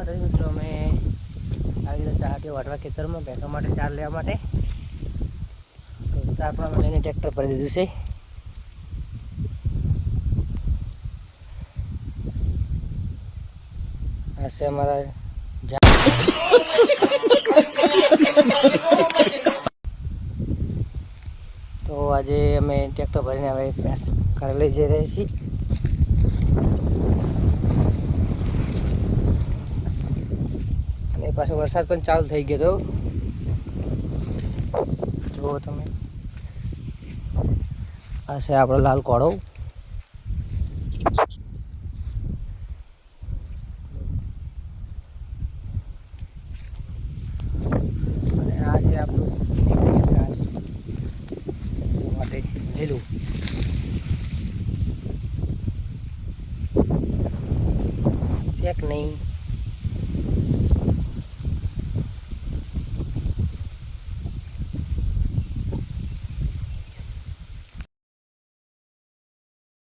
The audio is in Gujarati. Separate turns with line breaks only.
માટે મિત્રો અમે આવી રીતે ચાટીઓ વાટવા ખેતરમાં ભેંસો માટે ચાર લેવા માટે તો ચાર પણ અમે લઈને ટ્રેક્ટર ભરી દીધું છે. આ છે અમારા તો આજે અમે ટ્રેક્ટર ભરીને હવે ભેંસ ઘરે લઈ જઈ રહ્યા છીએ. અને પાછો વરસાદ પણ ચાલુ થઈ ગયો તો જુઓ તમે, આ છે આપણો લાલ કોળો. અને આ છે આપણું ઘાસ માટે લીલું. ચેક નહીં